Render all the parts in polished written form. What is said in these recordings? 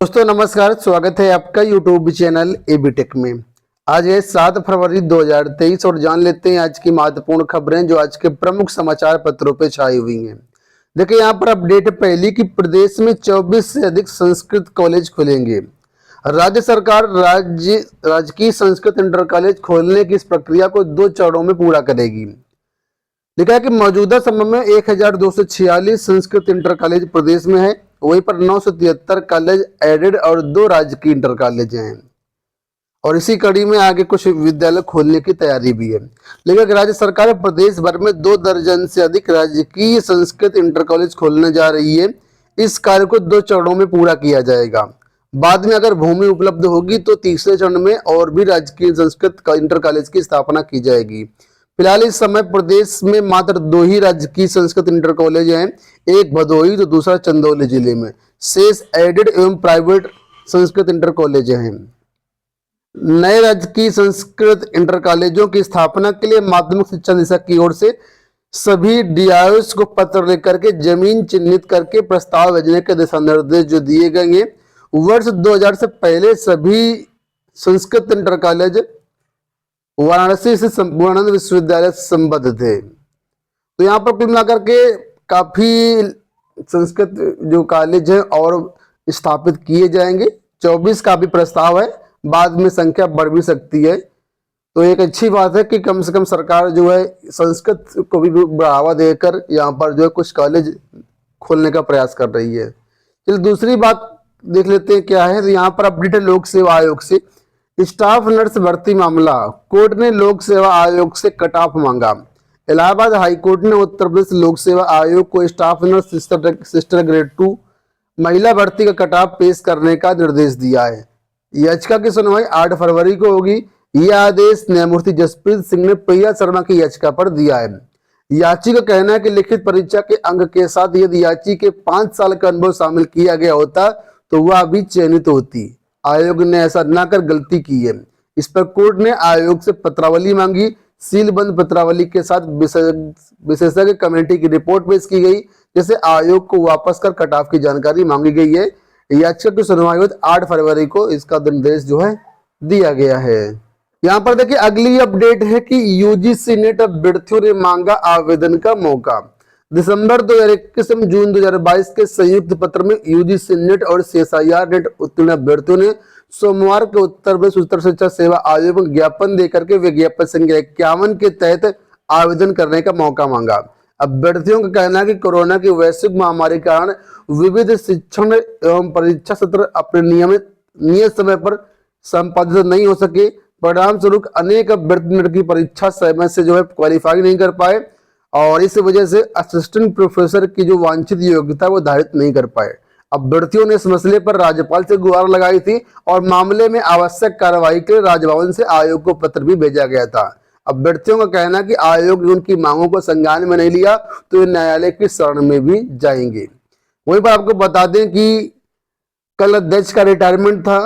दोस्तों नमस्कार, स्वागत है आपका यूट्यूब चैनल एबी टेक में। आज है 7 फरवरी 2023 और जान लेते हैं आज की महत्वपूर्ण खबरें जो आज के प्रमुख समाचार पत्रों पे छाई हुई हैं। देखिए यहाँ पर अपडेट पहली कि प्रदेश में 24 से अधिक संस्कृत कॉलेज खुलेंगे। राज्य सरकार राजकीय संस्कृत इंटर कॉलेज खोलने की इस प्रक्रिया को 2 चरणों में पूरा करेगी। लिखा है कि मौजूदा समय में 1246 संस्कृत इंटर कॉलेज प्रदेश में है, वहीं पर 973 कॉलेज एडेड और 2 राजकीय इंटर कॉलेज हैं और इसी कड़ी में आगे कुछ विद्यालय खोलने की तैयारी भी है। लेकिन राज्य सरकार प्रदेश भर में 2 दर्जन से अधिक राजकीय संस्कृत इंटर कॉलेज खोलने जा रही है। इस कार्य को 2 चरणों में पूरा किया जाएगा। बाद में अगर भूमि उपलब्ध होगी तो तीसरे चरण में और भी राजकीय संस्कृत इंटर कॉलेज की स्थापना की जाएगी। फिलहाल इस समय प्रदेश में मात्र 2 ही राजकीय संस्कृत इंटर कॉलेज हैं, एक भदोही तो दूसरा चंदौली जिले में। शेष एडेड एवं प्राइवेट संस्कृत इंटर कॉलेज हैं। नए राजकीय संस्कृत इंटर कॉलेजों की स्थापना के लिए माध्यमिक शिक्षा निदेशक की ओर से सभी डीआईओस को पत्र लेकर के जमीन चिन्हित करके प्रस्ताव भेजने के दिशा निर्देश जो दिए गए हैं। वर्ष 2000 से पहले सभी संस्कृत इंटर कॉलेज वाराणसी से संपूर्णानंद विश्वविद्यालय से संबद्ध थे। तो यहाँ पर कुल मिलाकर के काफी संस्कृत जो कॉलेज है और स्थापित किए जाएंगे। 24 का भी प्रस्ताव है, बाद में संख्या बढ़ भी सकती है। तो एक अच्छी बात है कि कम से कम सरकार जो है संस्कृत को भी बढ़ावा देकर यहाँ पर जो है कुछ कॉलेज खोलने का प्रयास कर रही है। चलिए दूसरी बात देख लेते हैं क्या है। तो यहाँ पर अपडेट है लोक सेवा आयोग से। स्टाफ नर्स भर्ती मामला, कोर्ट ने लोक सेवा आयोग से कट ऑफ मांगा। इलाहाबाद हाईकोर्ट ने उत्तर प्रदेश लोक सेवा आयोग को स्टाफ नर्स सिस्टर ग्रेड 2 महिला भर्ती का कट ऑफ पेश करने का निर्देश दिया है। याचिका की सुनवाई 8 फरवरी को होगी। यह आदेश न्यायमूर्ति जसप्रीत सिंह ने प्रिया शर्मा की याचिका पर दिया है। याची का कहना है कि लिखित परीक्षा के अंक के साथ यदि याची के 5 साल का अनुभव शामिल किया गया होता तो वह भी चयनित होती। आयोग ने ऐसा न कर गलती की है। इस पर कोर्ट ने आयोग से पत्रावली मांगी। सीलबंद पत्रावली के साथ विशेषज्ञ कमेटी की रिपोर्ट पेश की गई, जिसे आयोग को वापस कर कट ऑफ की जानकारी मांगी गई है। याचिका की सुनवाई 8 फरवरी को इसका निर्देश जो है दिया गया है। यहाँ पर देखिए अगली अपडेट है कि यूजीसी नेट अभ्यर्थियों ने मांगा आवेदन का मौका। दिसंबर 2021 एवं जून 2022 के संयुक्त पत्र में यूजीसी नेट और सीएसआईआर नेट उत्तीर्ण अभ्यर्थियों ने सोमवार के उत्तर प्रदेश उच्च शिक्षा सेवा आयोग में ज्ञापन देकर के विज्ञापन संख्या 51 के तहत आवेदन करने का मौका मांगा। अभ्यर्थियों का कहना है कि कोरोना की वैश्विक महामारी के कारण विविध शिक्षण एवं परीक्षा सत्र अपने नियत समय पर संपादित नहीं हो सके। परिणाम स्वरूप अनेक अभ्यर्थी नेट की परीक्षा समय से जो है क्वालिफाई नहीं कर पाए और इस वजह से असिस्टेंट प्रोफेसर की जो वांछित योग्यता वो धारित नहीं कर पाए। अभ्यर्थियों ने इस मसले पर राज्यपाल से गुहार लगाई थी और मामले में आवश्यक कार्रवाई के लिए राजभवन से आयोग को पत्र भी भेजा गया था। अभ्यर्थियों का कहना कि आयोग ने उनकी मांगों को संज्ञान में नहीं लिया तो वे न्यायालय की शरण में भी जाएंगे। वहीं पर आपको बता दें कि कल अध्यक्ष का रिटायरमेंट था,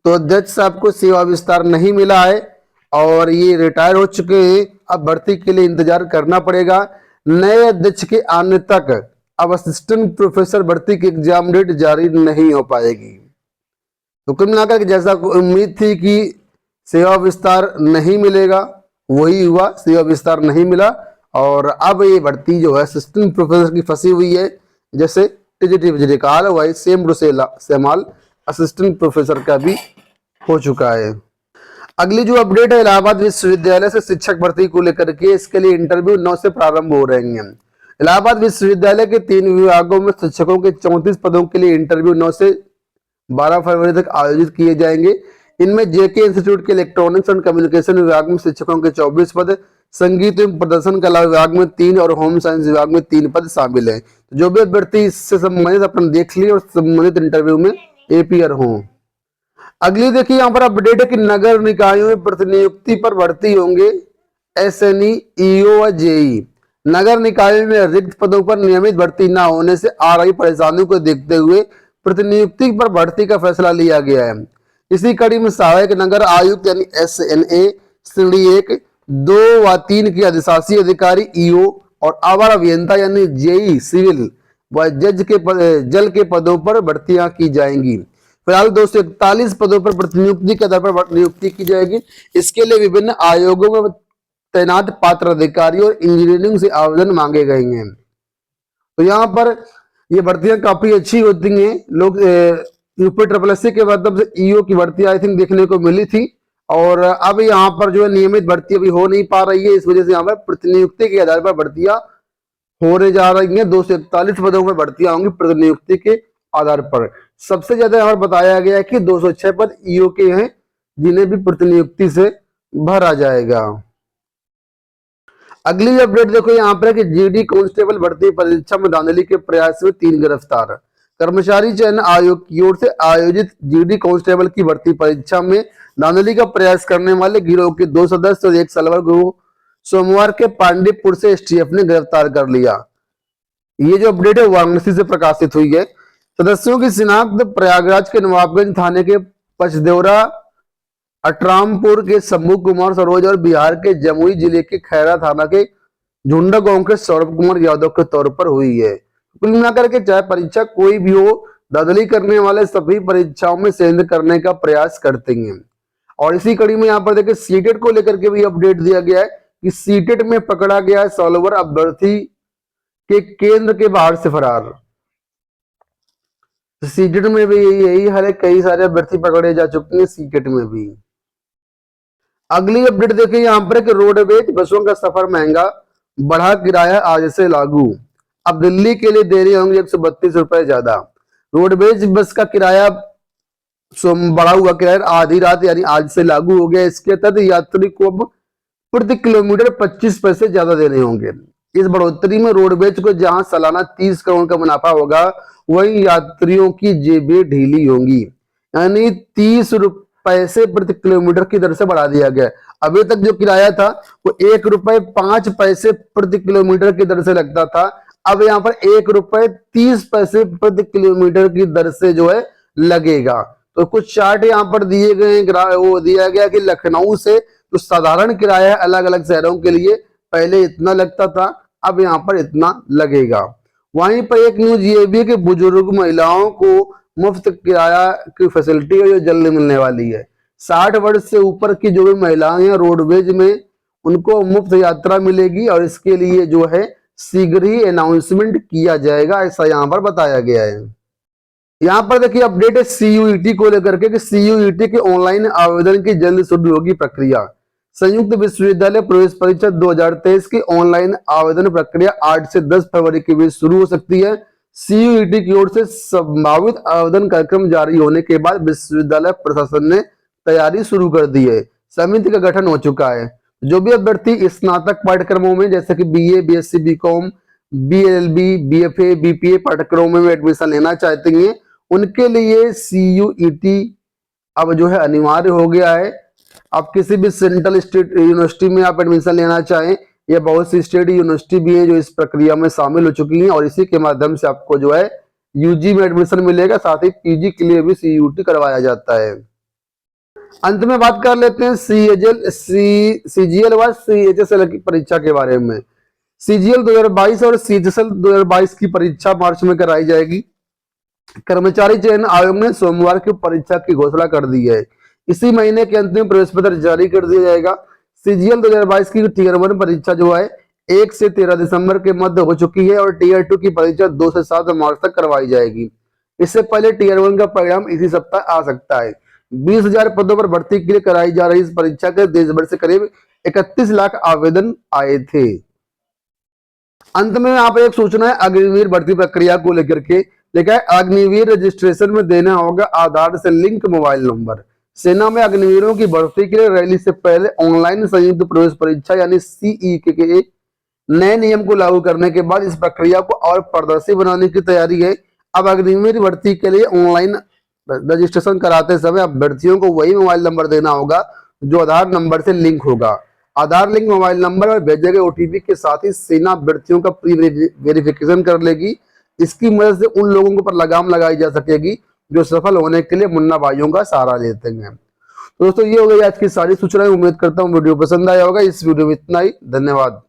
तो अध्यक्ष साहब को सेवा विस्तार नहीं मिला है और ये रिटायर हो चुके हैं। अब भर्ती के लिए इंतजार करना पड़ेगा। नए अध्यक्ष के आने तक अब असिस्टेंट प्रोफेसर भर्ती की एग्जाम डेट जारी नहीं हो पाएगी। तो कुल मिलाकर जैसा उम्मीद थी कि सेवा विस्तार नहीं मिलेगा, वही हुआ, सेवा विस्तार नहीं मिला और अब ये भर्ती जो है असिस्टेंट प्रोफेसर की फंसी हुई है। जैसे टीजीटी का हाल वही सेम टू सेमाल असिस्टेंट प्रोफेसर का भी हो चुका है। अगली जो अपडेट है इलाहाबाद विश्वविद्यालय से शिक्षक भर्ती को लेकर के, इसके लिए इंटरव्यू 9 से प्रारंभ हो रहे हैं। इलाहाबाद विश्वविद्यालय के 3 विभागों में शिक्षकों के 34 पदों के लिए इंटरव्यू 9 से 12 फरवरी तक आयोजित किए जाएंगे। इनमें जेके इंस्टीट्यूट के इलेक्ट्रॉनिक्स एंड कम्युनिकेशन विभाग में शिक्षकों के 24 पद, संगीत एवं प्रदर्शन कला विभाग में 3 और होम साइंस विभाग में 3 पद शामिल है। जो भी अभ्यर्थी इससे संबंधित अपना देख लिए और संबंधित इंटरव्यू में एपीआर हों। अगली देखिए यहाँ पर अपडेट है कि नगर निकायों में प्रतिनियुक्ति पर भर्ती होंगे एसएनई, ईओ व जेई। नगर निकायों में रिक्त पदों पर नियमित भर्ती न होने से आ रही परेशानियों को देखते हुए प्रतिनियुक्ति पर भर्ती का फैसला लिया गया है। इसी कड़ी में सहायक नगर आयुक्त यानी एसएनए श्रेणी 1, 2 व 3 के अधिशासी अधिकारी ईओ और अवर अभियंता यानी जेई सिविल व जल के पदों पर भर्तियां की जाएंगी। फिलहाल 241 पदों पर प्रतिनियुक्ति के आधार पर नियुक्ति की जाएगी। इसके लिए विभिन्न आयोगों में तैनात पात्र अधिकारी और इंजीनियरिंग से आवेदन मांगे गए हैं। तो यहाँ पर ये भर्तियां काफी अच्छी होती हैं। लोग यूपी SSS के माध्यम से ईओ की भर्ती आई थिंक देखने को मिली थी, और अब यहाँ पर जो है नियमित भर्ती अभी हो नहीं पा रही है। इस वजह से यहाँ पर प्रतिनियुक्ति के आधार पर भर्तियां होने जा रही हैं। 241 पदों पर भर्तियां होंगी प्रतिनियुक्ति के आधार पर। सबसे ज्यादा यहाँ पर बताया गया है कि 206 पद ईओ के हैं, जिन्हें भी प्रतिनियुक्ति से भरा जाएगा। अगली अपडेट देखो यहाँ पर कि जीडी कांस्टेबल भर्ती परीक्षा में धांधली के प्रयास में 3 गिरफ्तार। कर्मचारी चयन आयोग की ओर से आयोजित जीडी कांस्टेबल की भर्ती परीक्षा में धांधली का प्रयास करने वाले गिरोह के 2 सदस्य और 1 सलवर को सोमवार के पांडेपुर से एसटीएफ ने गिरफ्तार कर लिया। ये जो अपडेट है वाराणसी से प्रकाशित हुई है। सदस्यों की शिनाख्त प्रयागराज के नवाबगंज थाने के पचदेवरा, अटरामपुर के शंभू कुमार सरोज और बिहार के जमुई जिले के खैरा थाना के झुंडा गांव के सौरभ कुमार यादव के तौर पर हुई है। कुल मिलाकर के चाहे परीक्षा कोई भी हो, धांधली करने वाले सभी परीक्षाओं में सेंध करने का प्रयास करते हैं। और इसी कड़ी में यहाँ पर देखिए सीटेट को लेकर के भी अपडेट दिया गया है कि सीटेट में पकड़ा गया है सॉल्वर अभ्यर्थी के केंद्र के बाहर से फरार। सीटेट में भी यही हाल है, कई सारे अभ्यर्थी पकड़े जा चुके हैं सीटेट में भी। अगली अपडेट देखिए यहाँ पर कि रोडवेज बसों का सफर महंगा, बढ़ा किराया आज से लागू। अब दिल्ली के लिए दे रहे होंगे 132 रुपए ज्यादा। रोडवेज बस का किराया बढ़ा हुआ किराया आधी रात यानी आज से लागू हो गया। इसके तहत यात्री को अब प्रति किलोमीटर 25 पैसे ज्यादा देने होंगे। इस बढ़ोतरी में रोडवेज को जहां सालाना 30 करोड़ का मुनाफा होगा, वहीं यात्रियों की जेबें ढीली होंगी, यानी 30 पैसे प्रति किलोमीटर की दर से बढ़ा दिया गया। अभी तक जो किराया था वो 1 रुपए 5 पैसे प्रति किलोमीटर की दर से लगता था। अब यहाँ पर 1 रुपए 30 पैसे प्रति किलोमीटर की दर से जो है लगेगा। तो कुछ चार्ट यहाँ पर दिए गए हैं। वो दिया गया कि लखनऊ से तो साधारण किराया अलग अलग शहरों के लिए पहले इतना लगता था, अब यहाँ पर इतना लगेगा। वहीं पर एक न्यूज ये भी है कि बुजुर्ग महिलाओं को मुफ्त किराया की फैसिलिटी है जो जल्द मिलने वाली है। 60 वर्ष से ऊपर की जो भी महिलाएं हैं रोडवेज में, उनको मुफ्त यात्रा मिलेगी और इसके लिए जो है शीघ्र ही अनाउंसमेंट किया जाएगा, ऐसा यहाँ पर बताया गया है। यहाँ पर देखिए अपडेट है सीयूईटी को लेकर के कि सीयूईटी के ऑनलाइन आवेदन की जल्द शुरू होगी प्रक्रिया। संयुक्त विश्वविद्यालय प्रवेश परीक्षा 2023 की ऑनलाइन आवेदन प्रक्रिया 8 से 10 फरवरी के बीच शुरू हो सकती है। सीयूईटी की ओर से संभावित आवेदन कार्यक्रम जारी होने के बाद विश्वविद्यालय प्रशासन ने तैयारी शुरू कर दी है। समिति का गठन हो चुका है। जो भी अभ्यर्थी स्नातक पाठ्यक्रमों में जैसे कि BA, BSc, BCom, BLB, BFA, BPA पाठ्यक्रमों में एडमिशन लेना चाहते हैं, उनके लिए सीयूईटी अब जो है अनिवार्य हो गया है। आप किसी भी सेंट्रल स्टेट यूनिवर्सिटी में आप एडमिशन लेना चाहें, या बहुत सी स्टेट यूनिवर्सिटी भी है जो इस प्रक्रिया में शामिल हो चुकी हैं, और इसी के माध्यम से आपको जो है यूजी में एडमिशन मिलेगा। साथ ही पीजी के लिए भी सीयूईटी करवाया जाता है। अंत में बात कर लेते हैं सीजीएल व सीएचएसएल की परीक्षा के बारे में। सीजीएल 2022 और सीएचएसएल 2022 की परीक्षा मार्च में कराई जाएगी। कर्मचारी चयन आयोग ने सोमवार की परीक्षा की घोषणा कर दी है। इसी महीने के अंत में प्रवेश पत्र जारी कर दिया जाएगा। सीजीएल 2022 की टीयर 1 परीक्षा जो है 1 से 13 दिसंबर के मध्य हो चुकी है और टीयर 2 की परीक्षा 2 से 7 मार्च तक करवाई जाएगी। इससे पहले टीयर 1 का परिणाम इसी सप्ताह आ सकता है। 20,000 पदों पर भर्ती के लिए कराई जा रही इस परीक्षा के देश भर से करीब 31 लाख आवेदन आए थे। अंत में यहाँ पर एक सूचना है अग्निवीर भर्ती प्रक्रिया को लेकर के। देखा है अग्निवीर रजिस्ट्रेशन में देना होगा आधार से लिंक मोबाइल नंबर। सेना में अग्निवीरों की भर्ती के लिए रैली से पहले ऑनलाइन संयुक्त प्रवेश परीक्षा यानी सीईटी के नए नियम को लागू करने के बाद इस प्रक्रिया को और पारदर्शी बनाने की तैयारी है। अब अग्निवीर भर्ती के लिए ऑनलाइन रजिस्ट्रेशन कराते समय अभ्यर्थियों को वही मोबाइल नंबर देना होगा जो आधार नंबर से लिंक होगा। आधार लिंक मोबाइल नंबर और भेजे गए ओटीपी के साथ ही सेना अभ्यर्थियों का प्री वेरिफिकेशन कर लेगी। इसकी मदद से उन लोगों के ऊपर लगाम लगाई जा सकेगी जो सफल होने के लिए मुन्ना भाइयों का सहारा लेते हैं। तो दोस्तों ये हो गई आज की सारी सूचनाएं। उम्मीद करता हूँ वीडियो पसंद आया होगा। इस वीडियो में इतना ही। धन्यवाद।